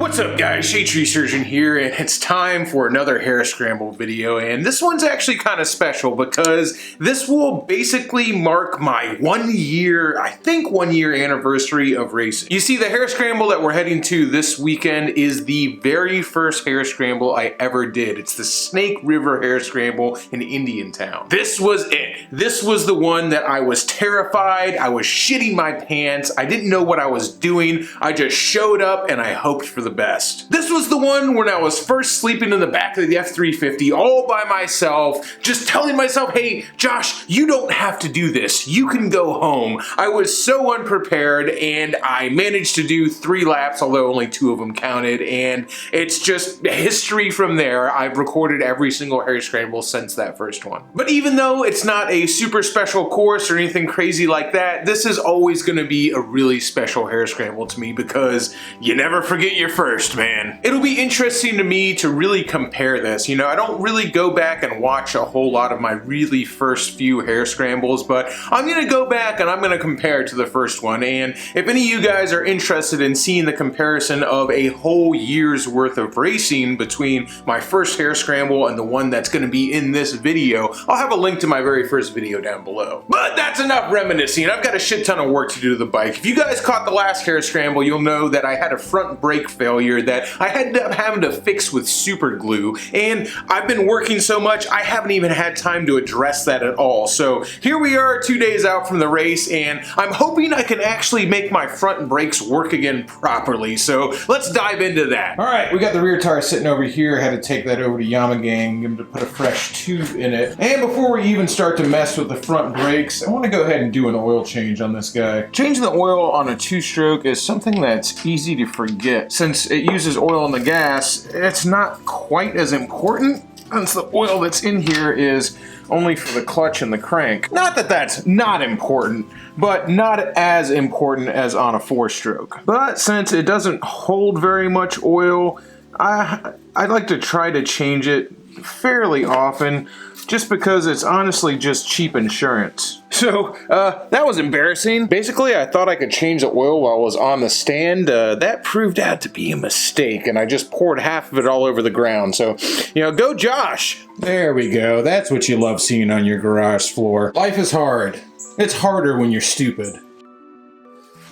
What's up guys, Shadetree Surgeon here, and it's time for another Hare Scramble video, and this one's actually kind of special because this will basically mark my 1 year anniversary of racing. You see, the Hare Scramble that we're heading to this weekend is the very first Hare Scramble I ever did. It's the Snake River Hare Scramble in Indiantown. This was it. This was the one that I was terrified, I was shitting my pants, I didn't know what I was doing, I just showed up and I hoped for the best. This was the one when I was first sleeping in the back of the F-350 all by myself, just telling myself, hey, Josh, you don't have to do this. You can go home. I was so unprepared and I managed to do 3 laps, although only 2 of them counted, and it's just history from there. I've recorded every single Hare Scramble since that first one. But even though it's not a super special course or anything crazy like that, this is always going to be a really special Hare Scramble to me because you never forget your first, man. It'll be interesting to me to really compare this. You know, I don't really go back and watch a whole lot of my really first few Hare Scrambles, but I'm gonna go back and I'm gonna compare to the first one. And if any of you guys are interested in seeing the comparison of a whole year's worth of racing between my first Hare Scramble and the one that's gonna be in this video, I'll have a link to my very first video down below. But that's enough reminiscing. I've got a shit ton of work to do to the bike. If you guys caught the last Hare Scramble, you'll know that I had a front brake failure that I ended up having to fix with super glue, and I've been working so much I haven't even had time to address that at all. So here we are 2 days out from the race, and I'm hoping I can actually make my front brakes work again properly. So let's dive into that. All right, we got the rear tire sitting over here. I had to take that over to Yamagang, get them to put a fresh tube in it. And before we even start to mess with the front brakes, I want to go ahead and do an oil change on this guy. Changing the oil on a 2-stroke is something that's easy to forget. Since it uses oil in the gas, it's not quite as important since the oil that's in here is only for the clutch and the crank. Not that that's not important, but not as important as on a 4-stroke. But since it doesn't hold very much oil, I like to try to change it fairly often, just because it's honestly just cheap insurance. So, that was embarrassing. Basically, I thought I could change the oil while I was on the stand. That proved out to be a mistake, and I just poured half of it all over the ground. So, you know, go Josh! There we go. That's what you love seeing on your garage floor. Life is hard. It's harder when you're stupid.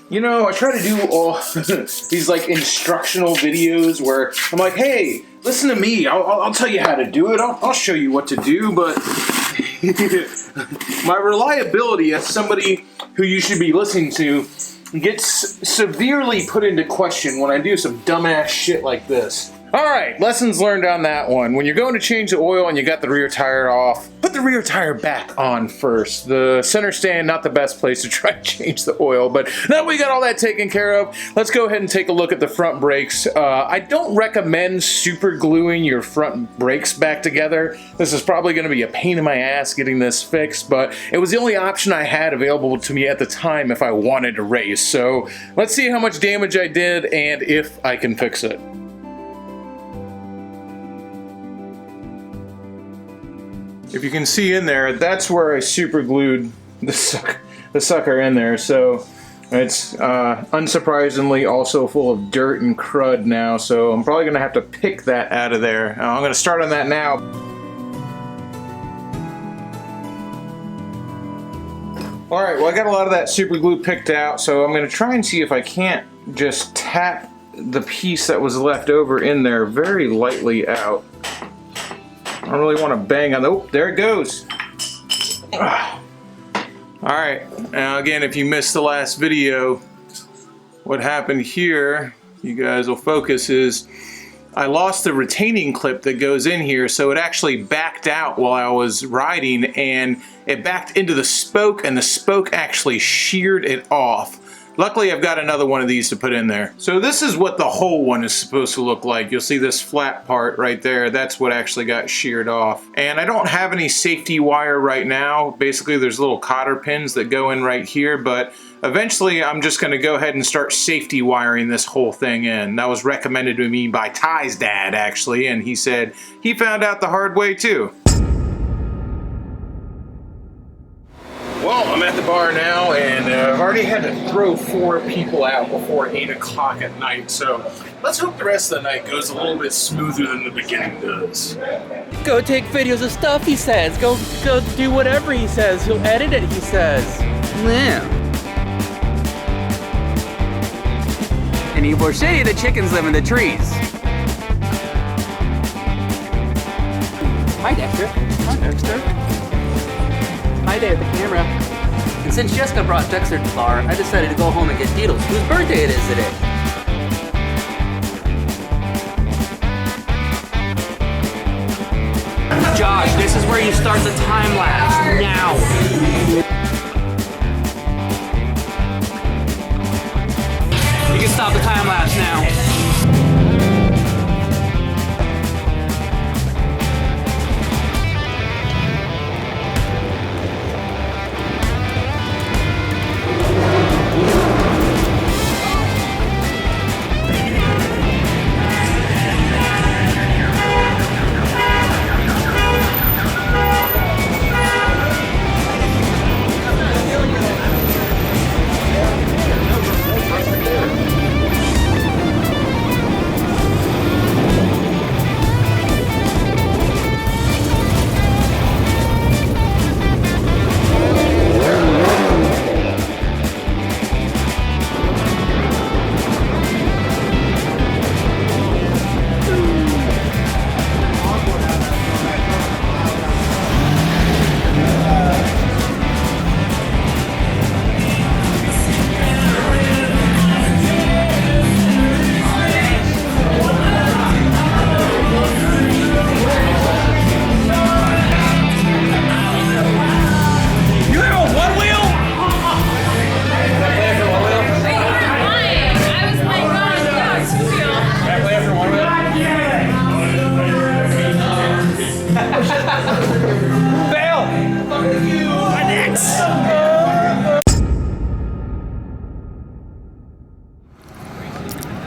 You know, I try to do all these like instructional videos where I'm like, hey, listen to me, I'll tell you how to do it, I'll show you what to do, but my reliability as somebody who you should be listening to gets severely put into question when I do some dumbass shit like this. Alright, lessons learned on that one. When you're going to change the oil and you got the rear tire off, put the rear tire back on first. The center stand, not the best place to try to change the oil, but now we got all that taken care of, let's go ahead and take a look at the front brakes. I don't recommend super gluing your front brakes back together. This is probably going to be a pain in my ass getting this fixed, but it was the only option I had available to me at the time if I wanted to race. So let's see how much damage I did and if I can fix it. If you can see in there, that's where I super glued the sucker in there. So it's unsurprisingly also full of dirt and crud now. So I'm probably gonna have to pick that out of there. I'm gonna start on that now. All right, well I got a lot of that super glue picked out. So I'm gonna try and see if I can't just tap the piece that was left over in there very lightly out. I don't really want to bang on the, oh, there it goes. Alright, now again, if you missed the last video, what happened here, you guys will focus, is I lost the retaining clip that goes in here, so it actually backed out while I was riding, and it backed into the spoke, and the spoke actually sheared it off. Luckily, I've got another one of these to put in there. So this is what the whole one is supposed to look like. You'll see this flat part right there. That's what actually got sheared off. And I don't have any safety wire right now. Basically, there's little cotter pins that go in right here, but eventually I'm just gonna go ahead and start safety wiring this whole thing in. That was recommended to me by Ty's dad, actually, and he said he found out the hard way too. Well, I'm at the bar now, and I've already had to throw 4 people out before 8 o'clock at night, so let's hope the rest of the night goes a little bit smoother than the beginning does. Go take videos of stuff, he says. Go do whatever he says. He'll edit it, he says. Yeah. In Ybor City, the chickens live in the trees. Hi, Dexter. Hi, Dexter. Hi there, the camera. And since Jessica brought Dexter to the bar, I decided to go home and get Beetles, whose birthday it is today. Josh, this is where you start the time lapse. Now. You can stop the time lapse now.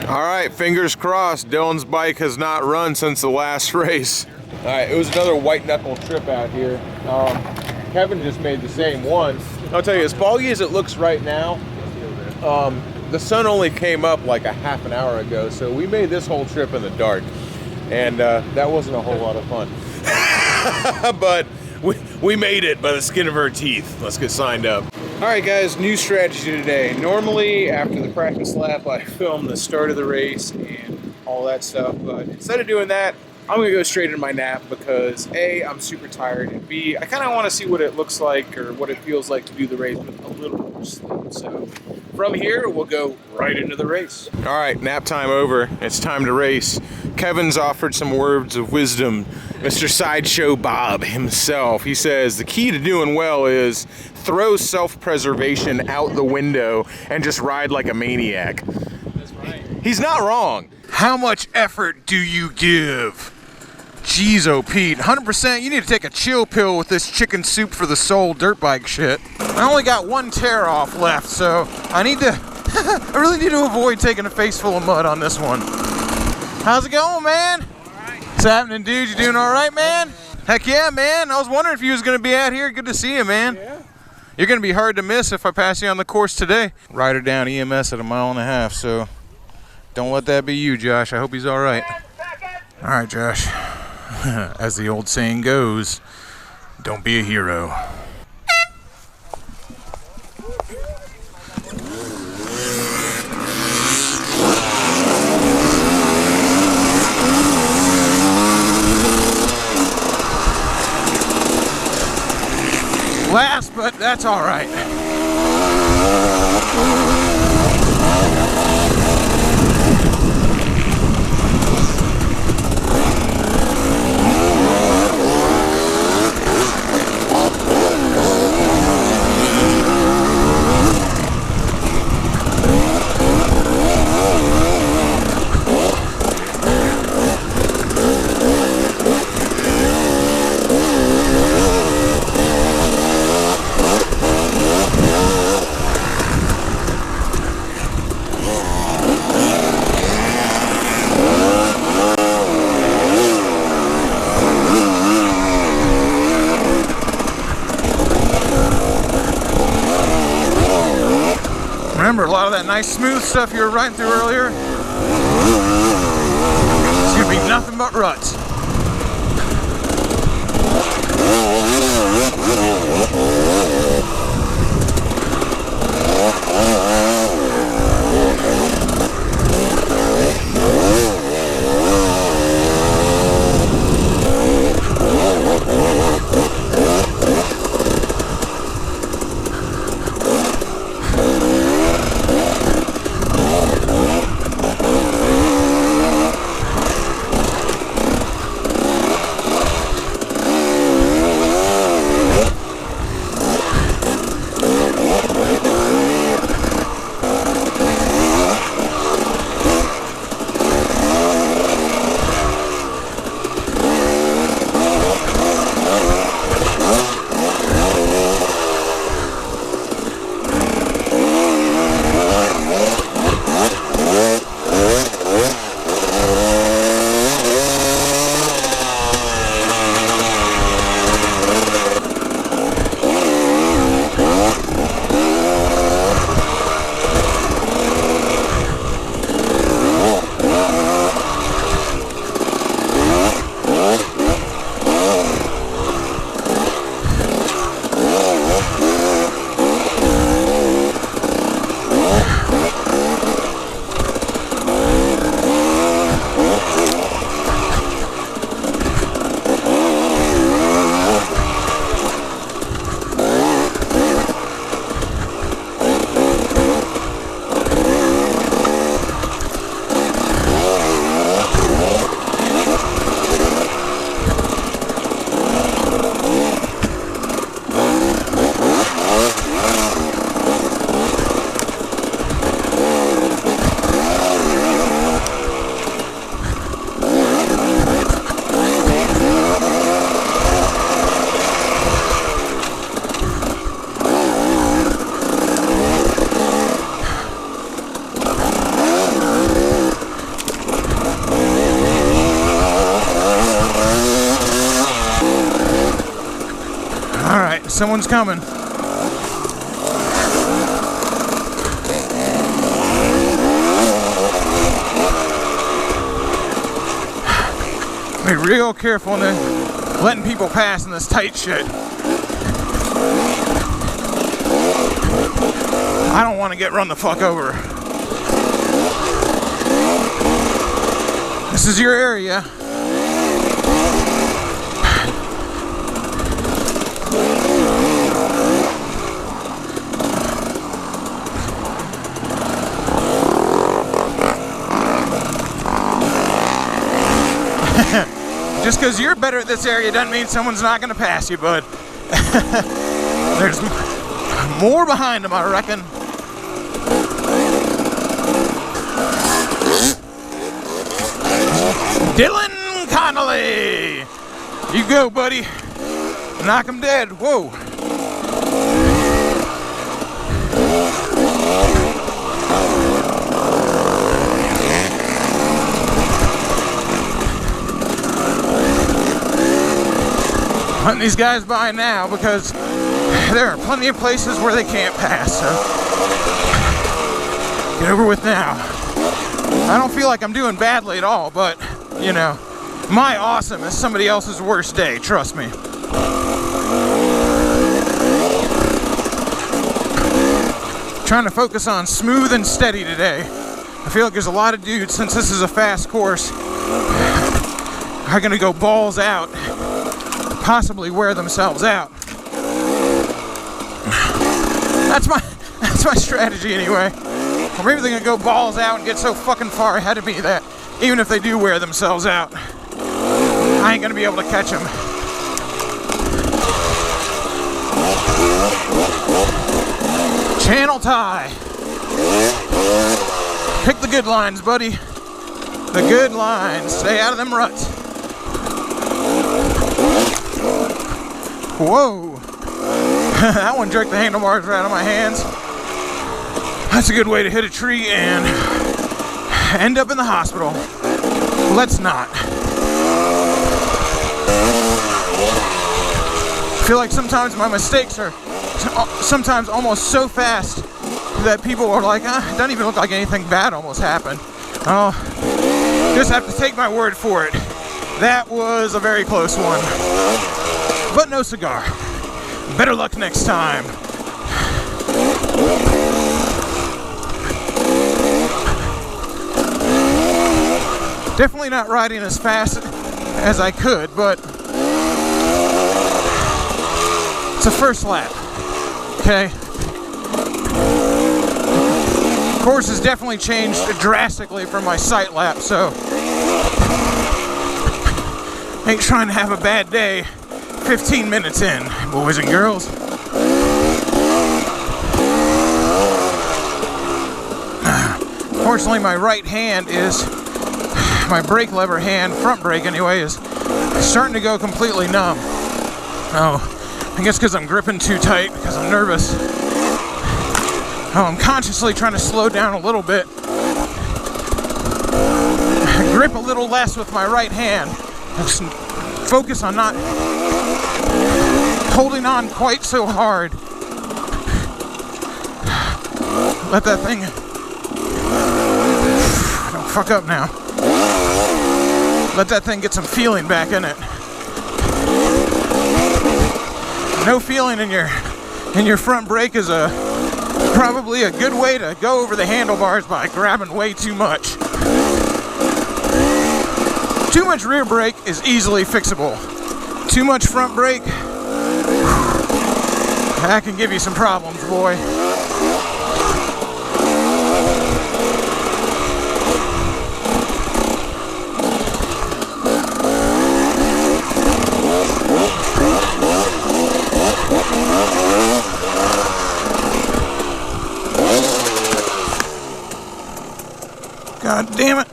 Alright, fingers crossed, Dylan's bike has not run since the last race. Alright, it was another white knuckle trip out here. Kevin just made the same one. I'll tell you, as foggy as it looks right now, the sun only came up like a half an hour ago, so we made this whole trip in the dark. And that wasn't a whole lot of fun. But we made it by the skin of our teeth. Let's get signed up. Alright guys, new strategy today. Normally after the practice lap I film the start of the race and all that stuff, but instead of doing that, I'm gonna go straight into my nap because A, I'm super tired, and B, I kinda wanna see what it looks like or what it feels like to do the race with a little more sleep. So from here, we'll go right into the race. Alright, nap time over. It's time to race. Kevin's offered some words of wisdom. Mr. Sideshow Bob himself. He says the key to doing well is throw self-preservation out the window and just ride like a maniac. That's right. He's not wrong. How much effort do you give? Jeez, oh Pete, 100%, you need to take a chill pill with this chicken soup for the soul dirt bike shit. I only got 1 tear off left, so I need to, I really need to avoid taking a face full of mud on this one. How's it going, man? Alright. What's happening, dude? You doing alright, man? Heck yeah, man. I was wondering if you was gonna be out here. Good to see you, man. Yeah. You're gonna be hard to miss if I pass you on the course today. Rider down EMS at 1.5 miles, so don't let that be you, Josh. I hope he's alright. Alright, Josh. As the old saying goes, don't be a hero. Last, but that's all right. that nice smooth stuff you were riding through earlier. It's gonna be nothing but ruts. Someone's coming. Be real careful in letting people pass in this tight shit. I don't want to get run the fuck over. This is your area. Just because you're better at this area doesn't mean someone's not going to pass you, bud. There's more behind them, I reckon. Dylan Connolly! You go, buddy. Knock him dead. Whoa. Letting these guys by now because there are plenty of places where they can't pass, so get over with now. I don't feel like I'm doing badly at all, but you know, my awesome is somebody else's worst day, trust me. Trying to focus on smooth and steady today. I feel like there's a lot of dudes, since this is a fast course, are gonna go balls out, possibly wear themselves out. That's my strategy anyway. Or maybe they're gonna go balls out and get so fucking far ahead of me that even if they do wear themselves out, I ain't gonna be able to catch them. Channel tie. Pick the good lines, buddy. The good lines. Stay out of them ruts. Whoa. That one jerked the handlebars right out of my hands. That's a good way to hit a tree and end up in the hospital. Let's not. I feel like sometimes my mistakes are sometimes almost so fast that people are like, it doesn't even look like anything bad almost happened. Oh, just have to take my word for it. That was a very close one. But no cigar. Better luck next time. Definitely not riding as fast as I could, but it's a first lap. Okay. Course has definitely changed drastically from my sight lap, so ain't trying to have a bad day 15 minutes in, boys and girls. Fortunately, my right hand is, my brake lever hand, front brake anyway, is starting to go completely numb. Oh, I guess because I'm gripping too tight because I'm nervous. Oh, I'm consciously trying to slow down a little bit. Grip a little less with my right hand. Just focus on not holding on quite so hard. Let that thing... Don't fuck up now. Let that thing get some feeling back in it. No feeling in your front brake is probably a good way to go over the handlebars by grabbing way too much. Too much rear brake is easily fixable. Too much front brake, that can give you some problems, boy. God damn it.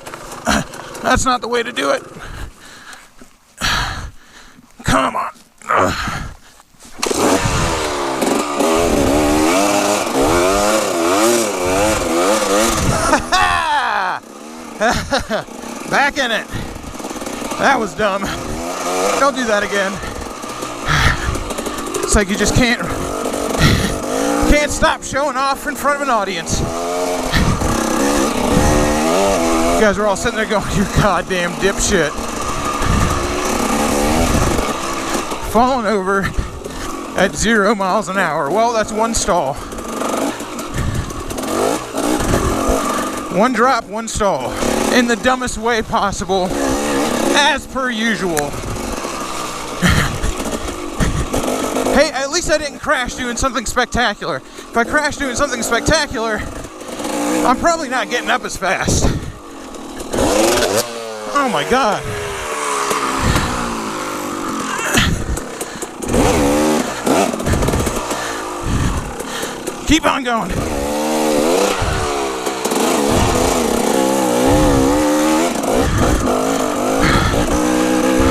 That's not the way to do it. Come on. Back in it. That was dumb. Don't do that again. It's like you just can't stop showing off in front of an audience. You guys are all sitting there going, you goddamn dipshit. Falling over at 0 miles an hour. Well, that's one stall. One drop, one stall. In the dumbest way possible, as per usual. Hey, at least I didn't crash doing something spectacular. If I crash doing something spectacular, I'm probably not getting up as fast. Oh my God. Keep on going.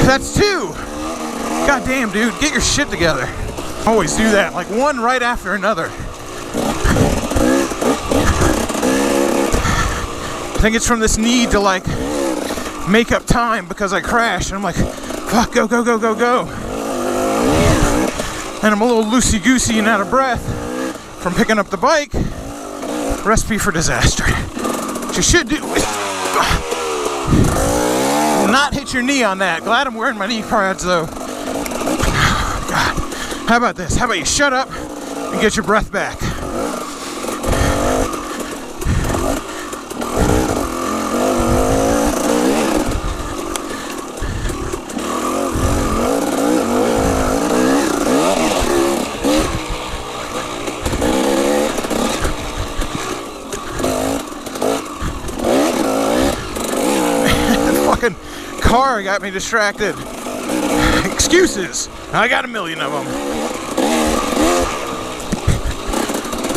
That's 2. God damn, dude, get your shit together. Always do that, like one right after another. I think it's from this need to like make up time because I crashed and I'm like, fuck, go, go, go, go, go. And I'm a little loosey-goosey and out of breath from picking up the bike. Recipe for disaster. What you should do is not hit your knee on that. Glad I'm wearing my knee pads though. God. How about this? How about you shut up and get your breath back? Car got me distracted. Excuses. I got a million of them.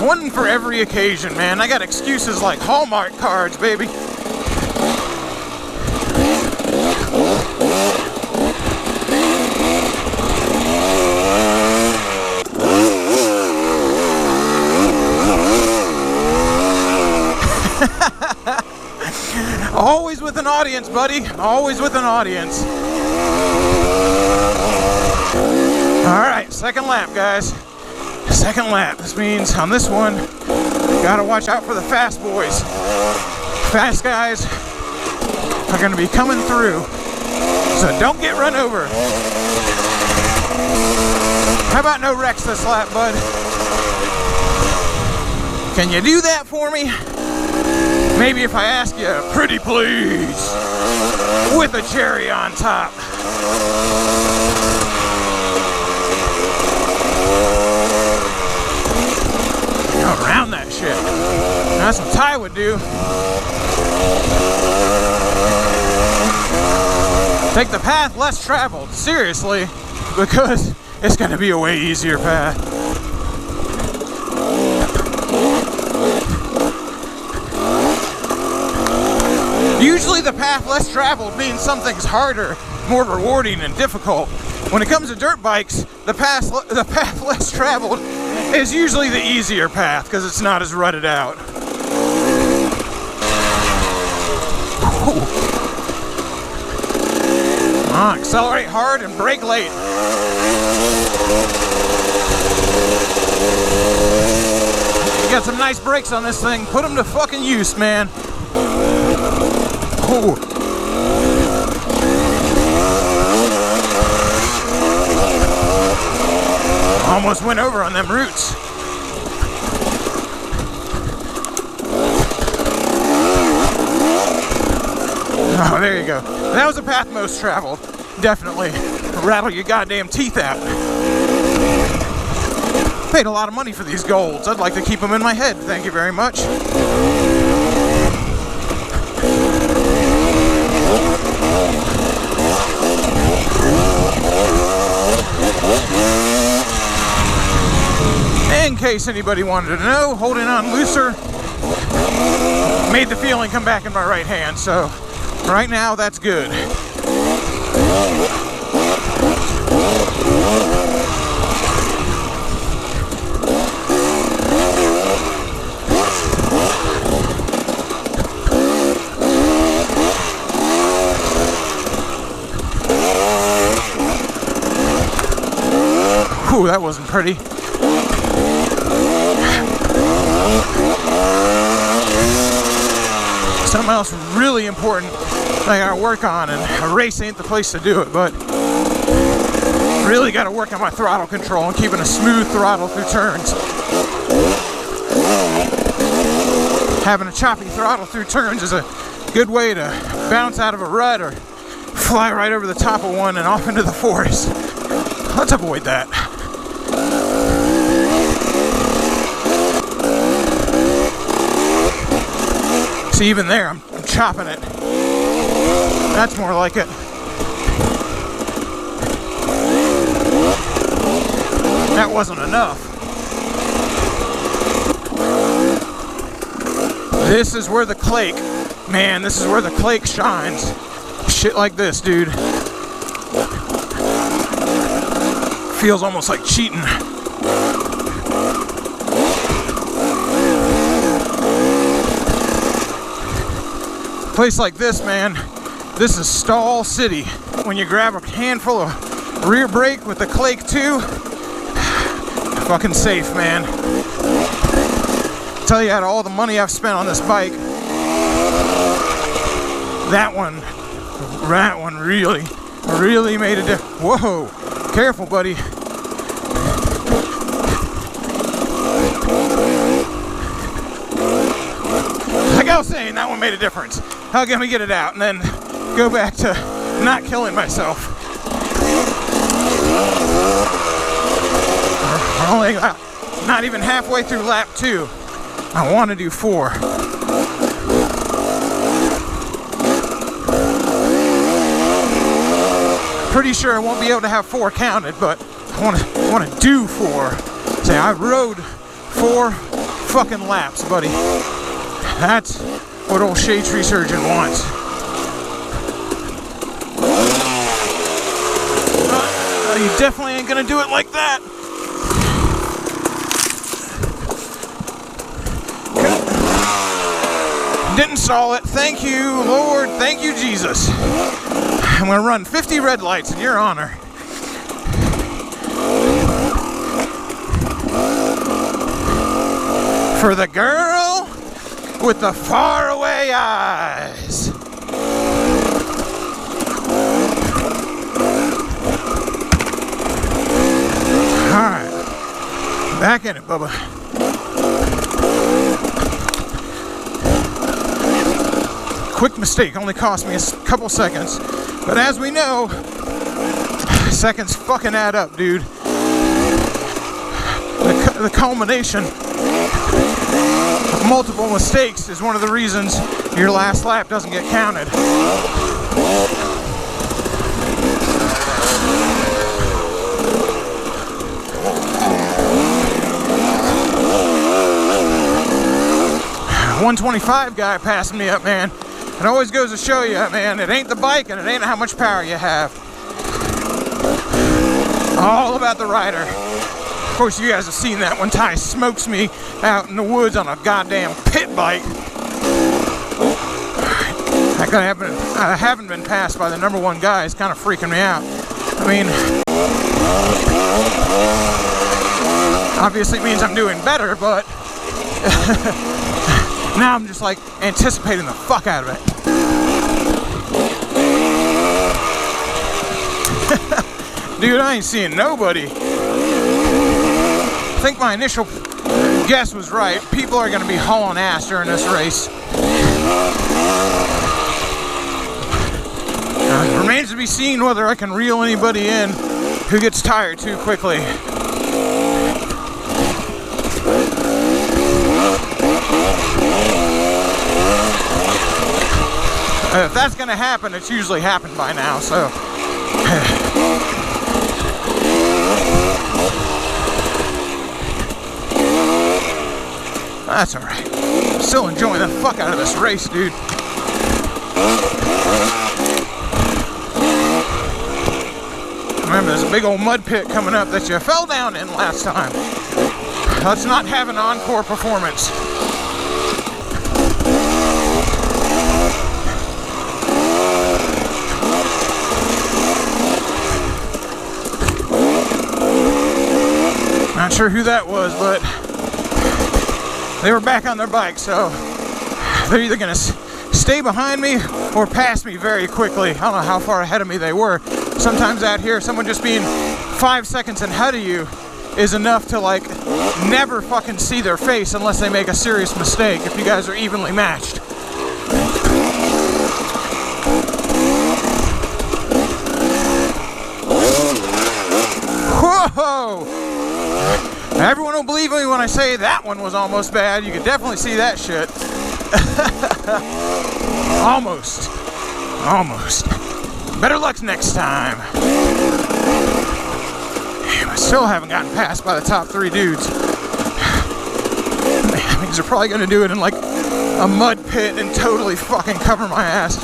One for every occasion, man. I got excuses like Hallmark cards, baby. Always with an audience, buddy. Always with an audience. All right, second lap, guys. Second lap. This means on this one, Gotta watch out for the fast boys. Fast guys are gonna be coming through, so don't get run over. How about no wrecks this lap, bud? Can you do that for me? Maybe if I ask you, pretty please, with a cherry on top. Around that shit. That's what Ty would do. Take the path less traveled, seriously, because it's going to be a way easier path. Usually the path less traveled means something's harder, more rewarding, and difficult. When it comes to dirt bikes, the path less traveled is usually the easier path because it's not as rutted out. Accelerate hard and brake late. You got some nice brakes on this thing. Put them to fucking use, man. Oh. Almost went over on them roots. Oh, there you go. That was the path most traveled. Definitely rattle your goddamn teeth out. Paid a lot of money for these golds. I'd like to keep them in my head. Thank you very much. In case anybody wanted to know, holding on looser made the feeling come back in my right hand, so right now that's good. Ooh, that wasn't pretty. Something else really important that I gotta work on, and a race ain't the place to do it, but really gotta work on my throttle control and keeping a smooth throttle through turns. Having a choppy throttle through turns is a good way to bounce out of a rut or fly right over the top of one and off into the forest. Let's avoid that. See, even there, I'm chopping it. That's more like it. That wasn't enough. This is where the clake, man, this is where the clake shines. Shit like this, dude. Feels almost like cheating. Place like this, man, this is Stall City. When you grab a handful of rear brake with the clake too, fucking safe, man. Tell you, out of all the money I've spent on this bike, that one really made a difference. Whoa, careful, buddy. Like I was saying, that one made a difference. How can we get it out and then go back to not killing myself? We're only not even halfway through lap 2. I want to do 4. Pretty sure I won't be able to have 4 counted, but I want to do 4. Say I rode 4 fucking laps, buddy. That's what old shade tree surgeon wants. You definitely ain't gonna do it like that. Didn't stall it. Thank you, Lord. Thank you, Jesus. I'm gonna run 50 red lights in your honor. For the girl with the faraway eyes. Alright. Back in it, Bubba. Quick mistake, only cost me a couple seconds. But as we know, seconds fucking add up, dude. The culmination of multiple mistakes is one of the reasons your last lap doesn't get counted. $125 guy passing me up, man. It always goes to show you, man, it ain't the bike and it ain't how much power you have. All about the rider. Of course, you guys have seen that when Ty smokes me out in the woods on a goddamn pit bike. I haven't been passed by the #1 guy. It's kind of freaking me out. I mean, obviously it means I'm doing better, but now I'm just like anticipating the fuck out of it. Dude, I ain't seeing nobody. I think my initial guess was right. People are going to be hauling ass during this race. It remains to be seen whether I can reel anybody in who gets tired too quickly. If that's going to happen, it's usually happened by now, so. That's alright. Still enjoying the fuck out of this race, dude. Remember, there's a big old mud pit coming up that you fell down in last time. Let's not have an encore performance. Not sure who that was, but they were back on their bike, so they're either gonna stay behind me or pass me very quickly. I don't know how far ahead of me they were. Sometimes out here, someone just being 5 seconds ahead of you is enough to like never fucking see their face unless they make a serious mistake if you guys are evenly matched. Whoa! Everyone will believe me when I say that one was almost bad. You could definitely see that shit. Almost. Almost. Better luck next time. Damn, I still haven't gotten passed by the top 3 dudes. Man, these are probably going to do it in like a mud pit and totally fucking cover my ass.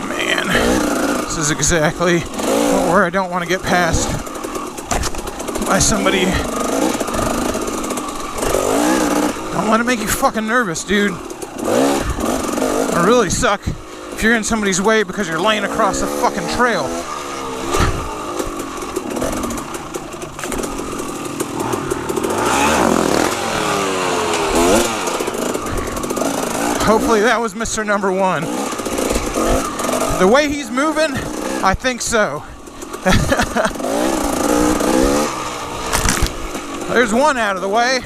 Man, this is exactly where I don't want to get passed by somebody. Don't let it make you fucking nervous, dude. It'll really suck if you're in somebody's way because you're laying across the fucking trail. Hopefully that was Mr. #1. The way he's moving, I think so. There's one out of the way.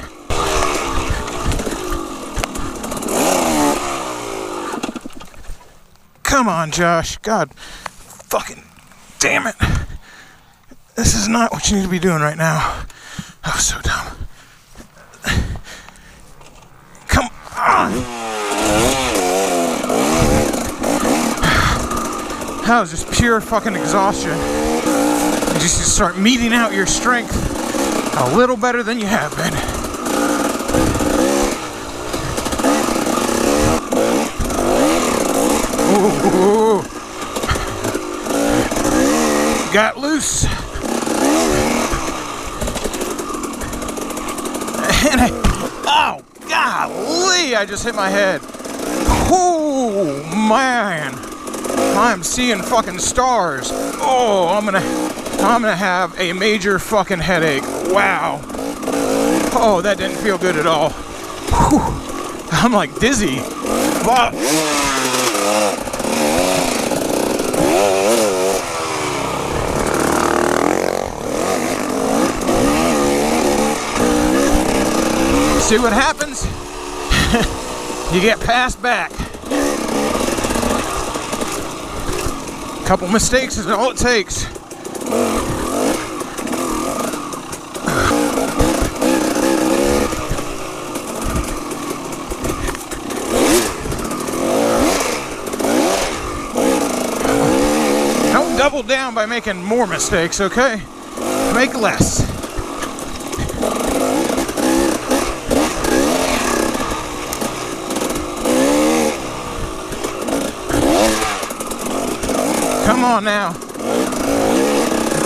Come on, Josh. God fucking damn it. This is not what you need to be doing right now. Oh, so dumb. Come on. That was just pure fucking exhaustion. You just start meting out your strength a little better than you have been. Ooh. Got loose. And oh, golly, I just hit my head. Oh, man. I'm seeing fucking stars. Oh, I'm gonna have a major fucking headache. Wow. Oh, that didn't feel good at all. Whew. I'm like dizzy. Fuck. See what happens? You get passed back. Couple mistakes is all it takes. Don't double down by making more mistakes, okay? Make less. Come on now.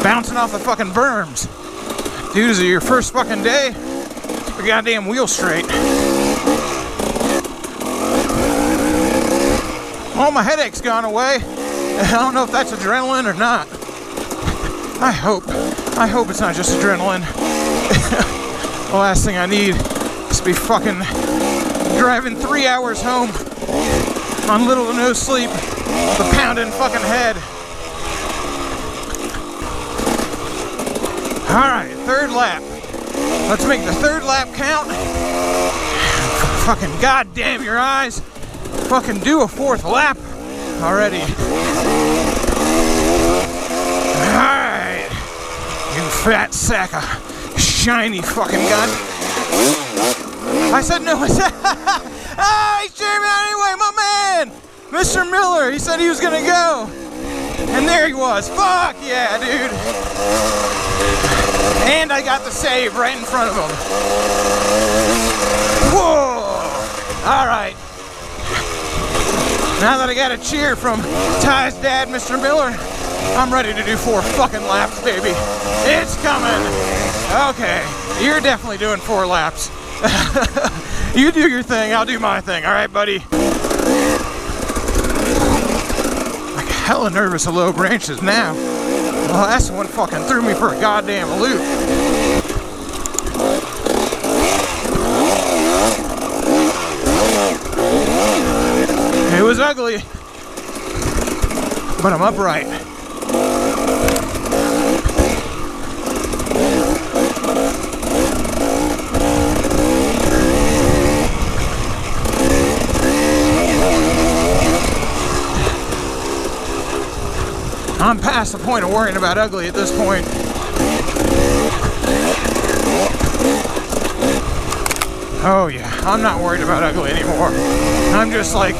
Bouncing off the fucking berms. Dude, is it your first fucking day? Keep your goddamn wheel straight. Oh, my headache's gone away. I don't know if that's adrenaline or not. I hope it's not just adrenaline. The last thing I need is to be fucking driving 3 hours home on little to no sleep with a pounding fucking head. Alright, third lap. Let's make the third lap count. Fucking goddamn your eyes. Fucking do a fourth lap already. Alright. You fat sack of shiny fucking gun. I said no, I said ah, he's jamming out anyway, my man! Mr. Miller, he said he was gonna go. And there he was. Fuck yeah, dude. And I got the save right in front of him. Whoa! Alright. Now that I got a cheer from Ty's dad, Mr. Miller, I'm ready to do 4 fucking laps, baby. It's coming. Okay, you're definitely doing 4 laps. You do your thing, I'll do my thing. Alright, buddy? Like hella nervous of low branches now. Well, that's the one fucking threw me for a goddamn loop. It was ugly, but I'm upright. I'm past the point of worrying about ugly at this point. Oh yeah, I'm not worried about ugly anymore. I'm just like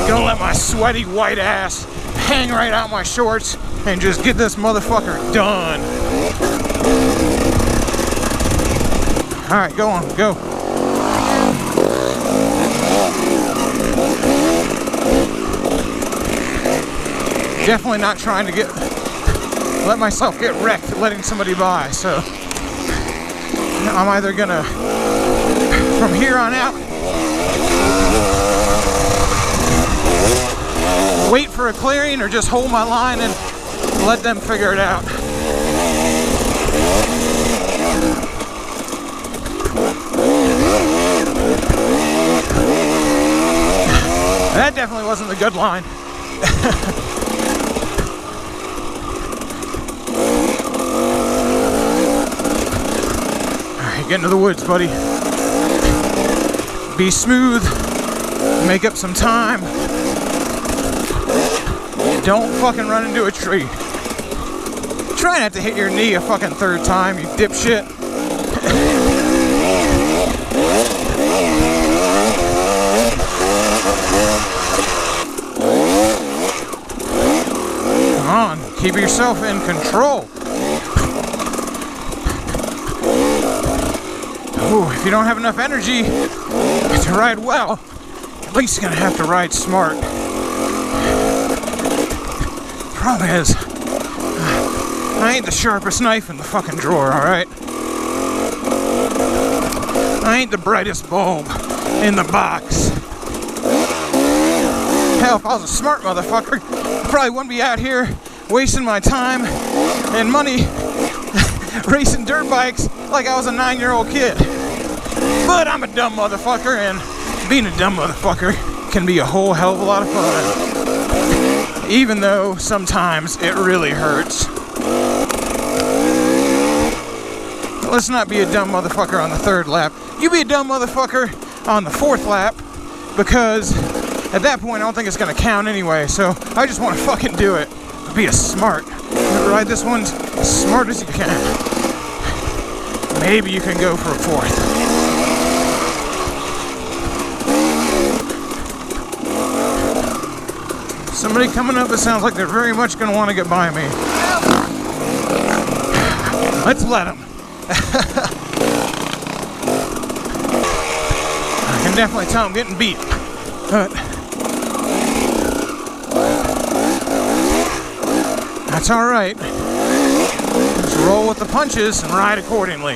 gonna let my sweaty white ass hang right out my shorts and just get this motherfucker done. Alright, go on, go. Definitely not trying to let myself get wrecked letting somebody by, so I'm either gonna, from here on out, wait for a clearing or just hold my line and let them figure it out. That definitely wasn't the good line. Alright, get into the woods, buddy. Be smooth. Make up some time. Don't fucking run into a tree. Try not to hit your knee a fucking third time, you dipshit. Come on, keep yourself in control. Ooh, if you don't have enough energy to ride well, at least you're gonna have to ride smart. Problem is, I ain't the sharpest knife in the fucking drawer, alright? I ain't the brightest bulb in the box. Hell, if I was a smart motherfucker, I probably wouldn't be out here wasting my time and money racing dirt bikes like I was a 9-year-old kid. But I'm a dumb motherfucker, and being a dumb motherfucker can be a whole hell of a lot of fun. Even though sometimes it really hurts. Let's not be a dumb motherfucker on the 3rd lap. You be a dumb motherfucker on the 4th lap, because at that point I don't think it's gonna count anyway, so I just want to fucking do it. Be a smart. Ride this one as smart as you can. Maybe you can go for a 4th. Somebody coming up, it sounds like they're very much gonna want to get by me. Let's let them. I can definitely tell I'm getting beat, but that's all right. Just roll with the punches and ride accordingly.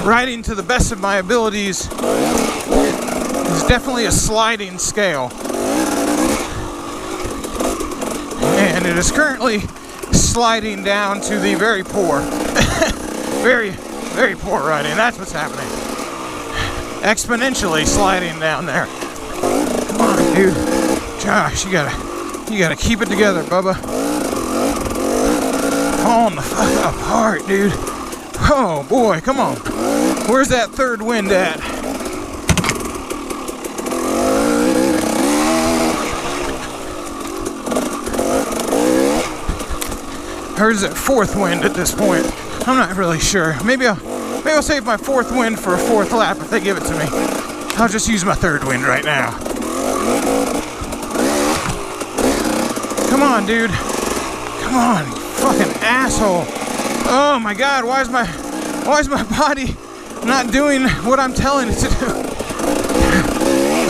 Riding to the best of my abilities is definitely a sliding scale. And it is currently sliding down to the very poor. Very, very poor riding. That's what's happening. Exponentially sliding down there. Come on, dude. Josh, you gotta keep it together, Bubba. Falling the fuck apart, dude. Oh boy, come on. Where's that 3rd wind at? Where's that 4th wind at this point? I'm not really sure. Maybe I'll save my 4th wind for a 4th lap if they give it to me. I'll just use my 3rd wind right now. Come on, dude. Come on, you fucking asshole. Oh my god, why is my body not doing what I'm telling it to do?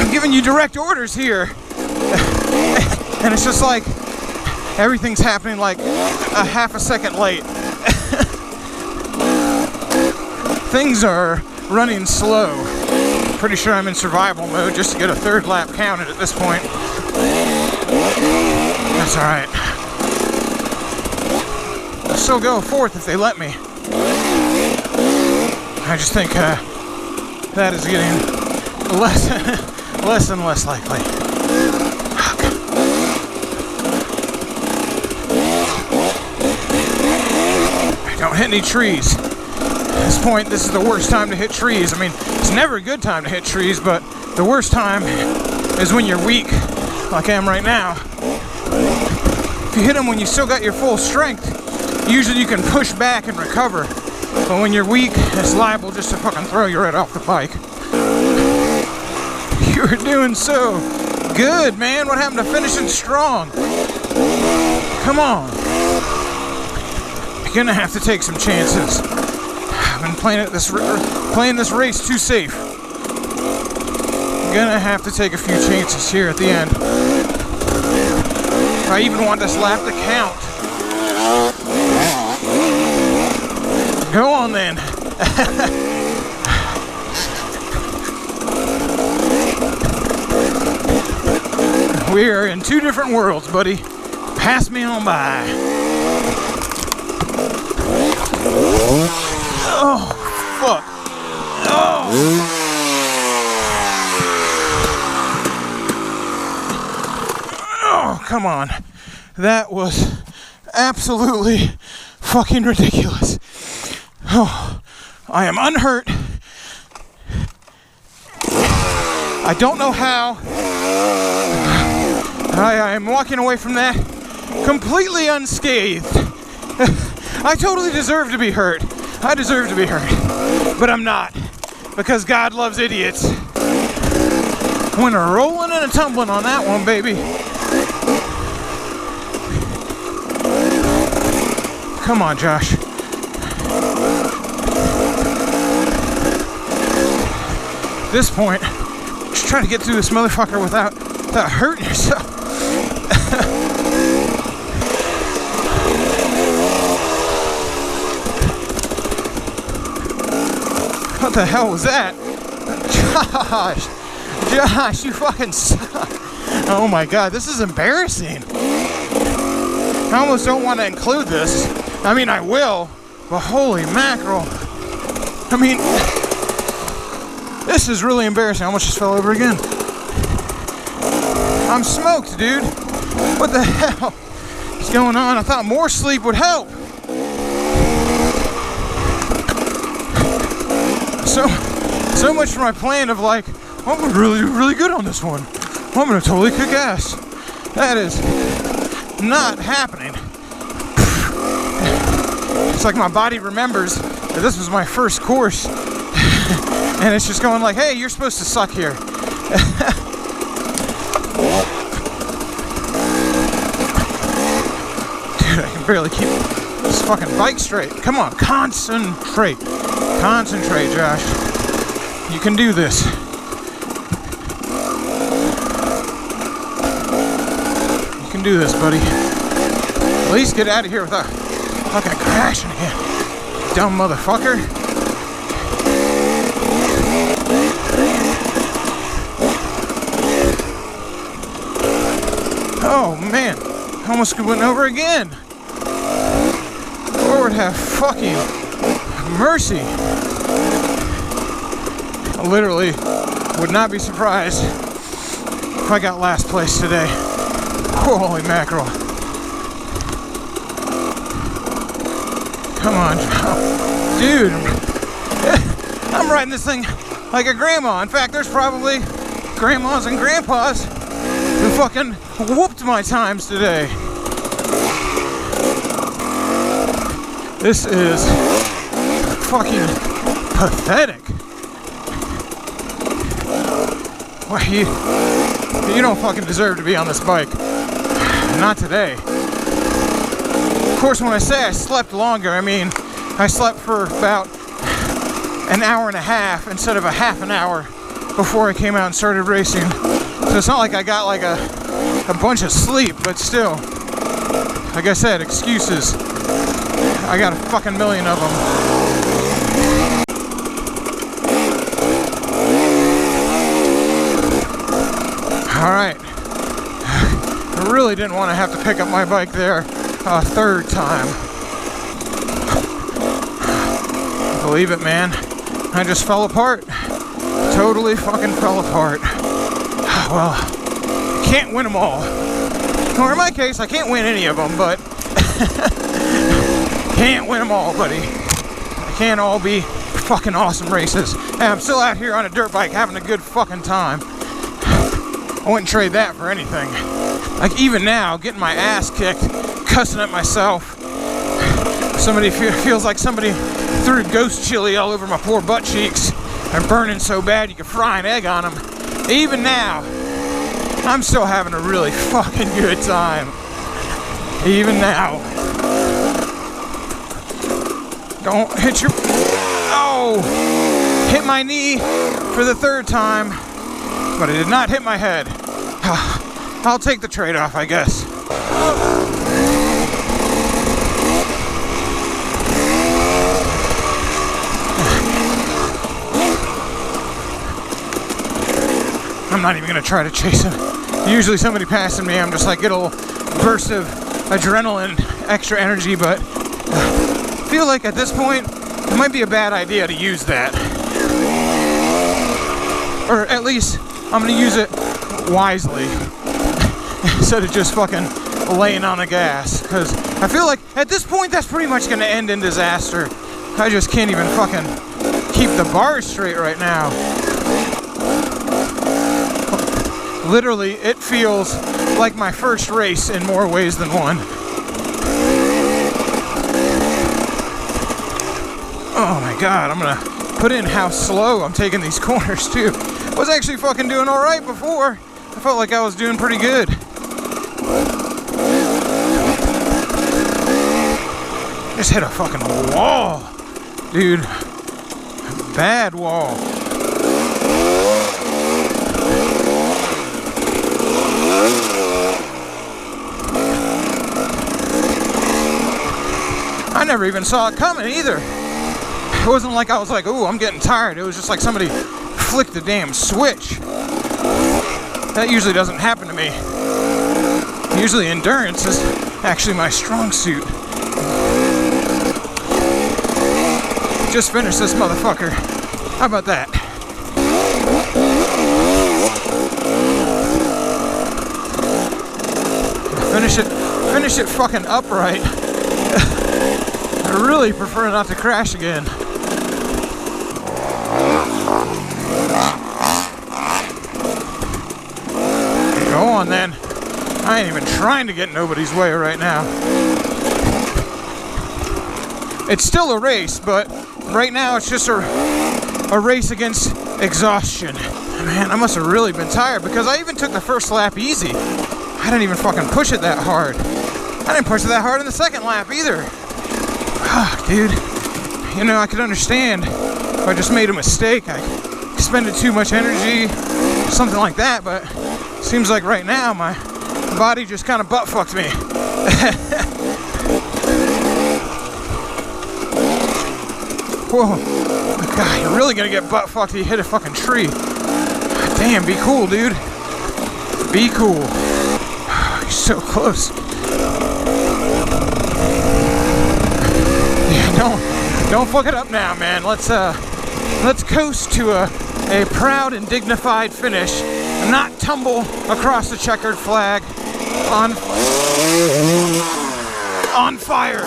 I'm giving you direct orders here. And it's just like everything's happening like a half a second late. Things are running slow. Pretty sure I'm in survival mode just to get a 3rd lap counted at this point. That's alright. I'll still go 4th if they let me. I just think that is getting less and less likely. Don't hit any trees. At this point, this is the worst time to hit trees. I mean, it's never a good time to hit trees, but the worst time is when you're weak, like I am right now. If you hit them when you still got your full strength, usually you can push back and recover. But when you're weak, it's liable just to fucking throw you right off the bike. You're doing so good, man. What happened to finishing strong? Come on. You're gonna have to take some chances. I've been playing this race too safe. I'm gonna have to take a few chances here at the end. I even want this lap to count. Go on then. We are in 2 different worlds, buddy. Pass me on by. Oh, fuck. Oh. Oh, come on. That was absolutely fucking ridiculous. Oh, I am unhurt. I don't know how. I am walking away from that completely unscathed. I totally deserve to be hurt. I deserve to be hurt. But I'm not. Because God loves idiots. I went a rolling and a tumbling on that one, baby. Come on, Josh. At this point, just try to get through this motherfucker without hurting yourself. What the hell was that? Josh, you fucking suck. Oh my god, this is embarrassing. I almost don't want to include this. I mean, I will, but holy mackerel. I mean, this is really embarrassing. I almost just fell over again. I'm smoked, dude. What the hell is going on? I thought more sleep would help. So much for my plan of like, I'm gonna really do really good on this one. I'm gonna totally kick ass. That is not happening. It's like my body remembers that this was my first course. And it's just going like, hey, you're supposed to suck here. Dude, I can barely keep this fucking bike straight. Come on, concentrate. Concentrate, Josh. You can do this. You can do this, buddy. At least get out of here without fucking crashing again. Dumb motherfucker. Oh man, almost went over again. Lord have fucking mercy. I literally would not be surprised if I got last place today. Holy mackerel. Come on, dude. I'm riding this thing like a grandma. In fact, there's probably grandmas and grandpas who fucking whooped my times today. This is fucking pathetic. Why, you don't fucking deserve to be on this bike. Not today. Of course, when I say I slept longer, I mean I slept for about an hour and a half instead of a half an hour before I came out and started racing. So it's not like I got like a bunch of sleep, but still, like I said, excuses. I got a fucking million of them. Alright. I really didn't want to have to pick up my bike there a third time. Believe it, man. I just fell apart. Totally fucking fell apart. Well, I can't win them all. Or in my case, I can't win any of them, but can't win them all, buddy. They can't all be fucking awesome races. And I'm still out here on a dirt bike having a good fucking time. I wouldn't trade that for anything. Like even now, getting my ass kicked, cussing at myself. Somebody feels like somebody threw ghost chili all over my poor butt cheeks. They're burning so bad you could fry an egg on them. Even now, I'm still having a really fucking good time. Even now. Don't hit your... Oh! Hit my knee for the third time, but it did not hit my head. I'll take the trade-off, I guess. I'm not even gonna try to chase him. Usually somebody passing me, I'm just like, get a little burst of adrenaline, extra energy, but I feel like at this point, it might be a bad idea to use that. Or at least, I'm gonna use it wisely, instead of just fucking laying on the gas, because I feel like at this point, that's pretty much gonna end in disaster. I just can't even fucking keep the bars straight right now. Literally, it feels like my first race in more ways than one. Oh my god, I'm gonna put in how slow I'm taking these corners too. I was actually fucking doing alright before. I felt like I was doing pretty good. Just hit a fucking wall. Dude. Bad wall. I never even saw it coming either. It wasn't like I was like, ooh, I'm getting tired. It was just like somebody flicked the damn switch. That usually doesn't happen to me. Usually endurance is actually my strong suit. Just finish this motherfucker. How about that? Finish it fucking upright. I really prefer not to crash again. Go on then. I ain't even trying to get in nobody's way right now. It's still a race, but right now it's just a race against exhaustion. Man, I must have really been tired because I even took the first lap easy. I didn't even fucking push it that hard. I didn't push it that hard in the second lap either. Ah, dude. You know, I could understand if I just made a mistake. I expended too much energy, something like that, but it seems like right now my body just kind of butt fucked me. Whoa. God, you're really gonna get butt fucked if you hit a fucking tree. God damn, be cool, dude. Be cool. You're so close. Yeah, don't fuck it up now, man. Let's coast to a proud and dignified finish. Not tumble across the checkered flag on fire.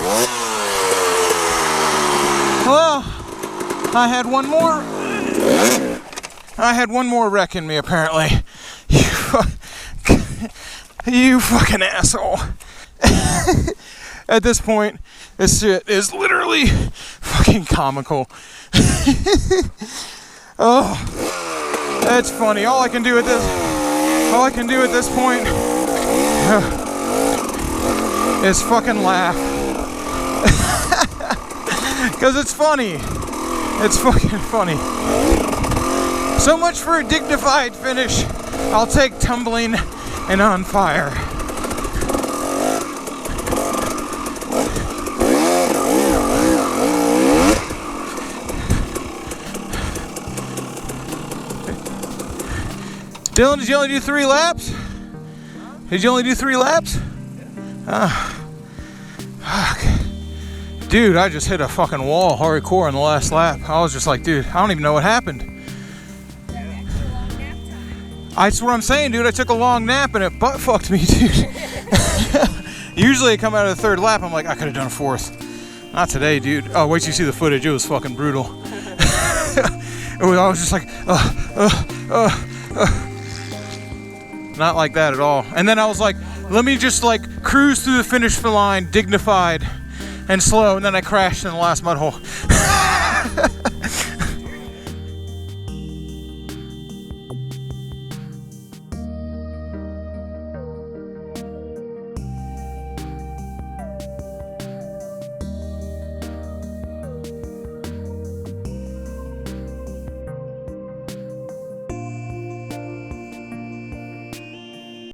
Well, I had one more wreck in me apparently. You fucking asshole. At this point, this shit is literally fucking comical. Oh, that's funny. All I can do at this point is fucking laugh. Because it's funny. It's fucking funny. So much for a dignified finish. I'll take tumbling and on fire. Dylan, did you only do 3 laps? Did you only do 3 laps? Fuck. Dude, I just hit a fucking wall hardcore on the last lap. I was just like, dude, I don't even know what happened. That's what I'm saying, dude. I took a long nap and it butt fucked me, dude. Usually I come out of the 3rd lap, I'm like, I could have done a 4th. Not today, dude. Oh, wait till you see the footage. It was fucking brutal. I was just like, Not like that at all. And then I was like, let me just like cruise through the finish line, dignified and slow. And then I crashed in the last mud hole.